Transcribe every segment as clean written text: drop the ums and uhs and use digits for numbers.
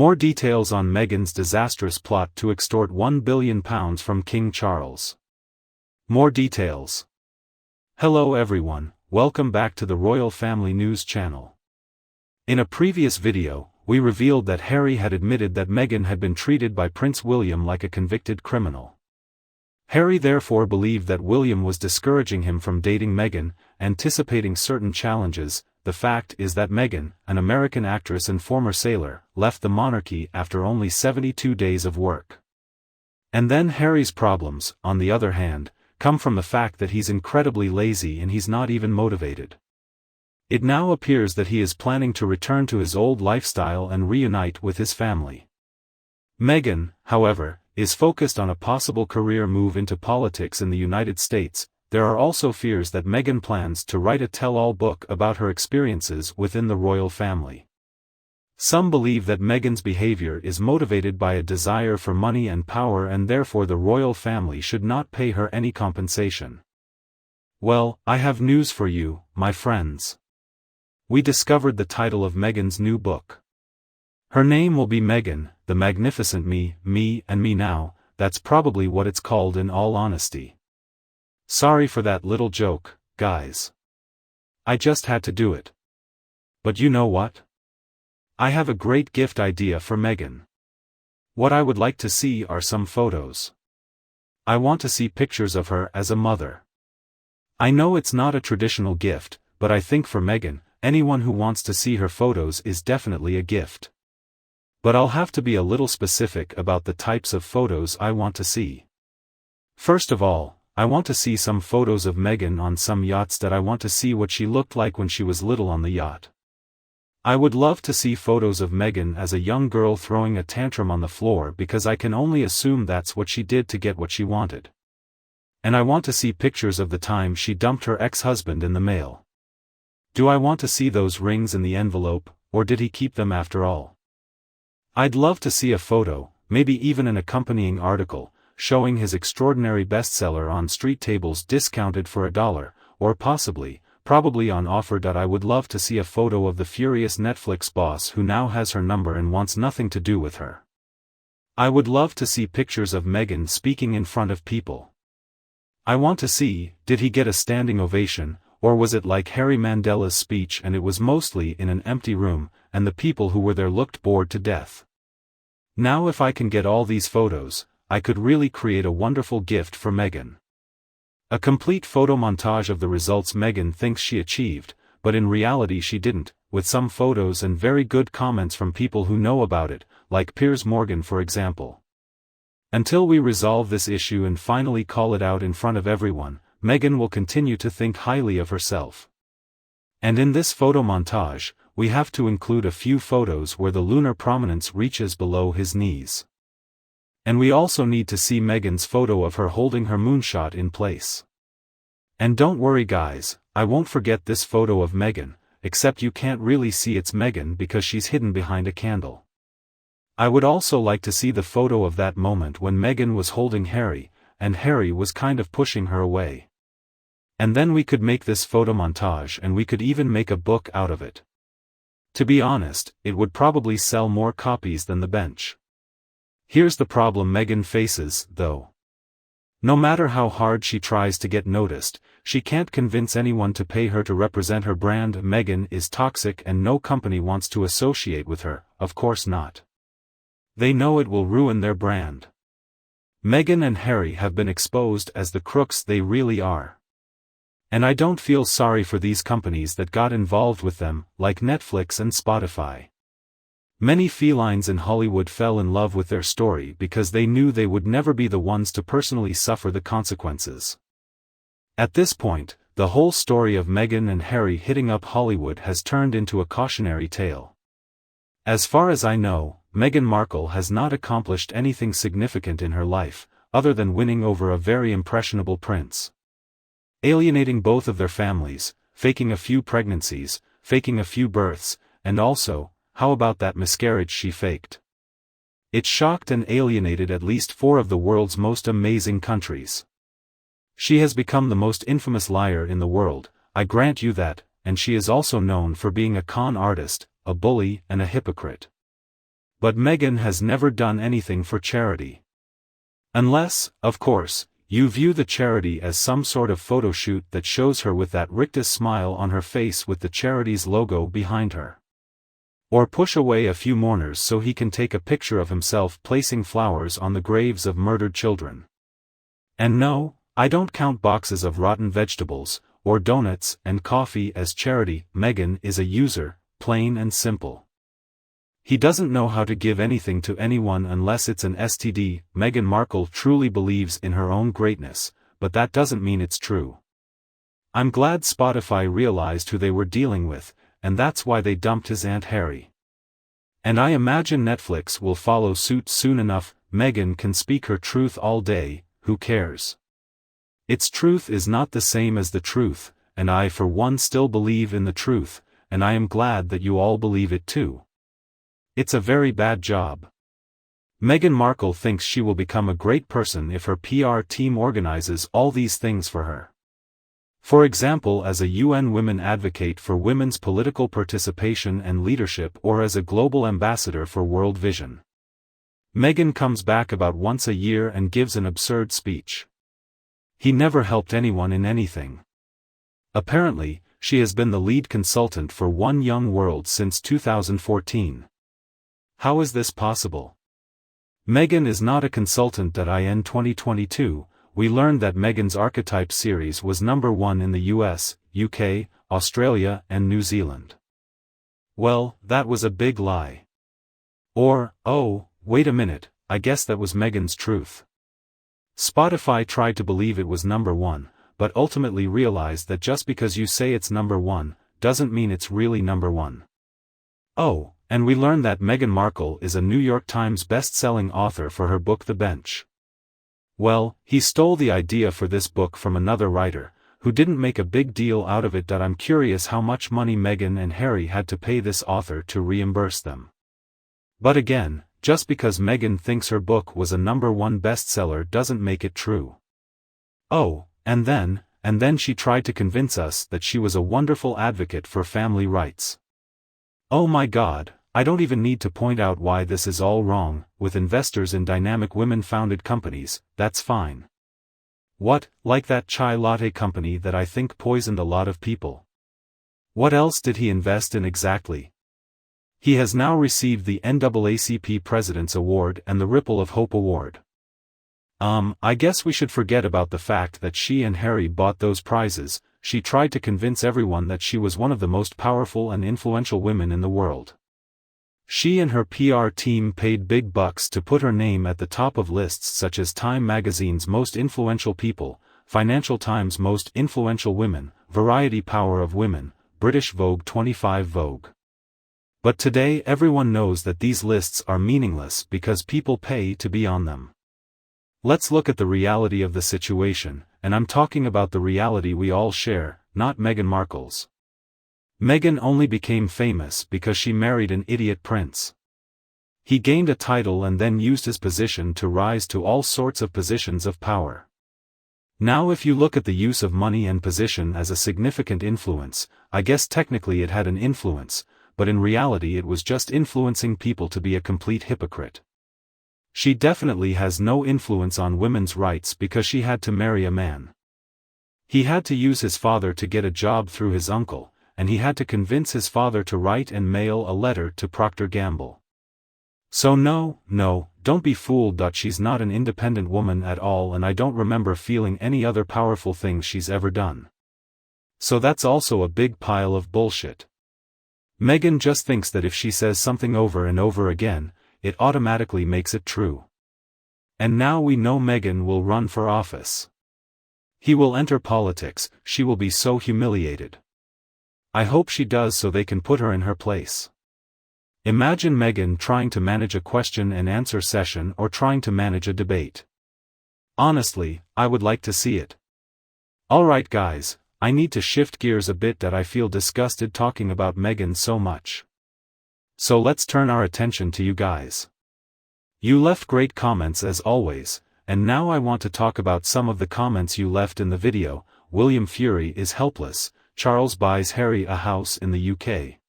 More details on Meghan's disastrous plot to extort £1 billion from King Charles. More details. Hello everyone, welcome back to the Royal Family News channel. In a previous video, we revealed that Harry had admitted that Meghan had been treated by Prince William like a convicted criminal. Harry therefore believed that William was discouraging him from dating Meghan, anticipating certain challenges. The fact is that Meghan, an American actress and former sailor, left the monarchy after only 72 days of work. And then Harry's problems, on the other hand, come from the fact that he's incredibly lazy and he's not even motivated. It now appears that he is planning to return to his old lifestyle and reunite with his family. Meghan, however, is focused on a possible career move into politics in the United States. There are also fears that Meghan plans to write a tell-all book about her experiences within the royal family. Some believe that Meghan's behavior is motivated by a desire for money and power, and therefore the royal family should not pay her any compensation. Well, I have news for you, my friends. We discovered the title of Meghan's new book. Her name will be Meghan, the Magnificent Me, and Me Now. That's probably what it's called in all honesty. Sorry for that little joke, guys. I just had to do it. But you know what? I have a great gift idea for Meghan. What I would like to see are some photos. I want to see pictures of her as a mother. I know it's not a traditional gift, but I think for Meghan, anyone who wants to see her photos is definitely a gift. But I'll have to be a little specific about the types of photos I want to see. First of all, I want to see some photos of Meghan on some yachts. That I want to see what she looked like when she was little on the yacht. I would love to see photos of Meghan as a young girl throwing a tantrum on the floor, because I can only assume that's what she did to get what she wanted. And I want to see pictures of the time she dumped her ex-husband in the mail. Do I want to see those rings in the envelope, or did he keep them after all? I'd love to see a photo, maybe even an accompanying article, showing his extraordinary bestseller on street tables discounted for $1, or probably on offer. I would love to see a photo of the furious Netflix boss who now has her number and wants nothing to do with her. I would love to see pictures of Meghan speaking in front of people. I want to see, did he get a standing ovation, or was it like Harry Mandela's speech and it was mostly in an empty room, and the people who were there looked bored to death? Now if I can get all these photos, I could really create a wonderful gift for Meghan. A complete photo montage of the results Meghan thinks she achieved, but in reality she didn't, with some photos and very good comments from people who know about it, like Piers Morgan for example. Until we resolve this issue and finally call it out in front of everyone, Meghan will continue to think highly of herself. And in this photo montage, we have to include a few photos where the lunar prominence reaches below his knees. And we also need to see Meghan's photo of her holding her moonshot in place. And don't worry guys, I won't forget this photo of Meghan, except you can't really see it's Meghan because she's hidden behind a candle. I would also like to see the photo of that moment when Meghan was holding Harry, and Harry was kind of pushing her away. And then we could make this photo montage and we could even make a book out of it. To be honest, it would probably sell more copies than The Bench. Here's the problem Meghan faces, though. No matter how hard she tries to get noticed, she can't convince anyone to pay her to represent her brand. Meghan is toxic and no company wants to associate with her, of course not. They know it will ruin their brand. Meghan and Harry have been exposed as the crooks they really are. And I don't feel sorry for these companies that got involved with them, like Netflix and Spotify. Many felines in Hollywood fell in love with their story because they knew they would never be the ones to personally suffer the consequences. At this point, the whole story of Meghan and Harry hitting up Hollywood has turned into a cautionary tale. As far as I know, Meghan Markle has not accomplished anything significant in her life, other than winning over a very impressionable prince. Alienating both of their families, faking a few pregnancies, faking a few births, and also, how about that miscarriage she faked? It shocked and alienated at least 4 of the world's most amazing countries. She has become the most infamous liar in the world, I grant you that, and she is also known for being a con artist, a bully and a hypocrite. But Meghan has never done anything for charity. Unless, of course, you view the charity as some sort of photo shoot that shows her with that rictus smile on her face with the charity's logo behind her. Or push away a few mourners so he can take a picture of himself placing flowers on the graves of murdered children. And no, I don't count boxes of rotten vegetables, or donuts and coffee as charity. Meghan is a user, plain and simple. He doesn't know how to give anything to anyone unless it's an STD. Meghan Markle truly believes in her own greatness, but that doesn't mean it's true. I'm glad Spotify realized who they were dealing with, and that's why they dumped his Aunt Harry. And I imagine Netflix will follow suit soon enough. Meghan can speak her truth all day, who cares? Its truth is not the same as the truth, and I for one still believe in the truth, and I am glad that you all believe it too. It's a very bad job. Meghan Markle thinks she will become a great person if her PR team organizes all these things for her. For example, as a UN Women Advocate for women's political participation and leadership, or as a global ambassador for World Vision. Meghan comes back about once a year and gives an absurd speech. He never helped anyone in anything. Apparently, she has been the lead consultant for One Young World since 2014. How is this possible? Meghan is not a consultant. In 2022, we learned that Meghan's Archetype series was #1 in the US, UK, Australia, and New Zealand. Well, that was a big lie. Or, oh, wait a minute, I guess that was Meghan's truth. Spotify tried to believe it was #1, but ultimately realized that just because you say it's #1, doesn't mean it's really #1. Oh, and we learned that Meghan Markle is a New York Times best-selling author for her book The Bench. Well, he stole the idea for this book from another writer, who didn't make a big deal out of it. I'm curious how much money Meghan and Harry had to pay this author to reimburse them. But again, just because Meghan thinks her book was a #1 bestseller doesn't make it true. Oh, and then she tried to convince us that she was a wonderful advocate for family rights. Oh my God, I don't even need to point out why this is all wrong. With investors in dynamic women-founded companies, that's fine. What, like that chai latte company that I think poisoned a lot of people? What else did he invest in exactly? He has now received the NAACP President's Award and the Ripple of Hope Award. I guess we should forget about the fact that she and Harry bought those prizes. She tried to convince everyone that she was one of the most powerful and influential women in the world. She and her PR team paid big bucks to put her name at the top of lists such as Time Magazine's Most Influential People, Financial Times' Most Influential Women, Variety Power of Women, British Vogue 25 Vogue. But today everyone knows that these lists are meaningless because people pay to be on them. Let's look at the reality of the situation, and I'm talking about the reality we all share, not Meghan Markle's. Meghan only became famous because she married an idiot prince. He gained a title and then used his position to rise to all sorts of positions of power. Now if you look at the use of money and position as a significant influence, I guess technically it had an influence, but in reality it was just influencing people to be a complete hypocrite. She definitely has no influence on women's rights because she had to marry a man. He had to use his father to get a job through his uncle, and he had to convince his father to write and mail a letter to Procter & Gamble. So no, don't be fooled. She's not an independent woman at all, and I don't remember feeling any other powerful things she's ever done. So that's also a big pile of bullshit. Meghan just thinks that if she says something over and over again, it automatically makes it true. And now we know Meghan will run for office. He will enter politics. She will be so humiliated. I hope she does so they can put her in her place. Imagine Meghan trying to manage a question and answer session or trying to manage a debate. Honestly, I would like to see it. Alright guys, I need to shift gears a bit. I feel disgusted talking about Meghan so much. So let's turn our attention to you guys. You left great comments as always, and now I want to talk about some of the comments you left in the video. William Fury is helpless. Charles buys Harry a house in the UK.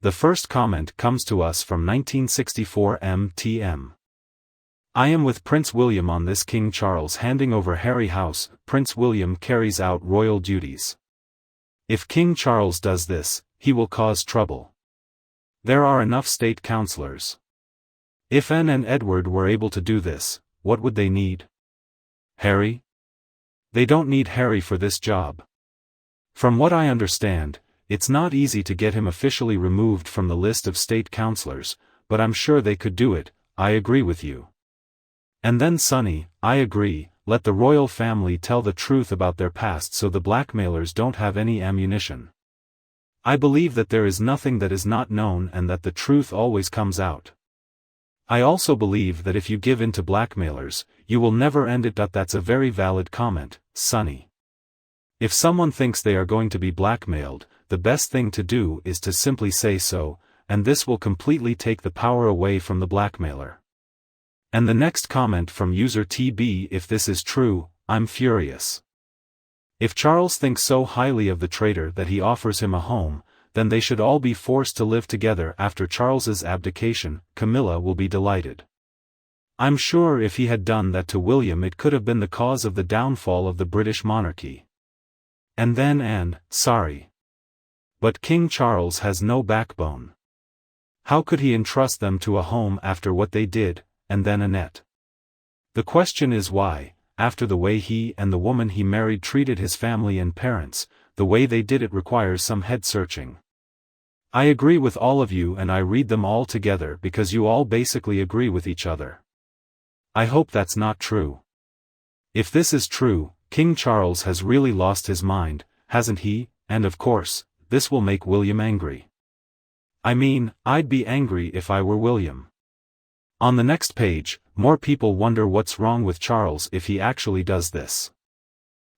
The first comment comes to us from 1964 MTM. I am with Prince William on this. King Charles handing over Harry house. Prince William carries out royal duties. If King Charles does this, he will cause trouble. There are enough state councillors. If Anne and Edward were able to do this, what would they need? Harry? They don't need Harry for this job. From what I understand, it's not easy to get him officially removed from the list of state councillors, but I'm sure they could do it. I agree with you. And then Sonny, I agree, let the royal family tell the truth about their past so the blackmailers don't have any ammunition. I believe that there is nothing that is not known and that the truth always comes out. I also believe that if you give in to blackmailers, you will never end it. That's a very valid comment, Sonny. If someone thinks they are going to be blackmailed, the best thing to do is to simply say so, and this will completely take the power away from the blackmailer. And the next comment from user TB: if this is true, I'm furious. If Charles thinks so highly of the traitor that he offers him a home, then they should all be forced to live together after Charles's abdication. Camilla will be delighted. I'm sure if he had done that to William it could have been the cause of the downfall of the British monarchy. And then Anne, sorry. But King Charles has no backbone. How could he entrust them to a home after what they did, and then Annette? The question is why, after the way he and the woman he married treated his family and parents, the way they did it requires some head searching. I agree with all of you and I read them all together because you all basically agree with each other. I hope that's not true. If this is true, King Charles has really lost his mind, hasn't he? And of course, this will make William angry. I mean, I'd be angry if I were William. On the next page, more people wonder what's wrong with Charles if he actually does this.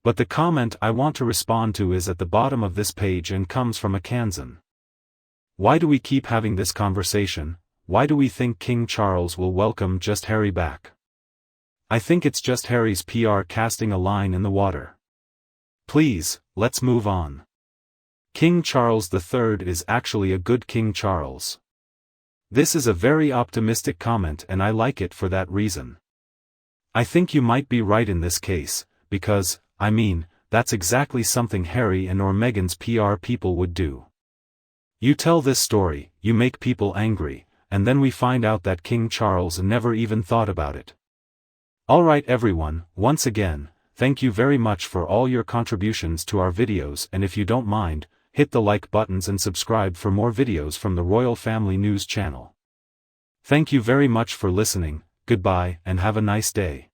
But the comment I want to respond to is at the bottom of this page and comes from a Kansan. Why do we keep having this conversation? Why do we think King Charles will welcome just Harry back? I think it's just Harry's PR casting a line in the water. Please, let's move on. King Charles III is actually a good King Charles. This is a very optimistic comment and I like it for that reason. I think you might be right in this case, because, I mean, that's exactly something Harry and or Meghan's PR people would do. You tell this story, you make people angry, and then we find out that King Charles never even thought about it. Alright everyone, once again, thank you very much for all your contributions to our videos, and if you don't mind, hit the like buttons and subscribe for more videos from the Royal Family News channel. Thank you very much for listening, goodbye and have a nice day.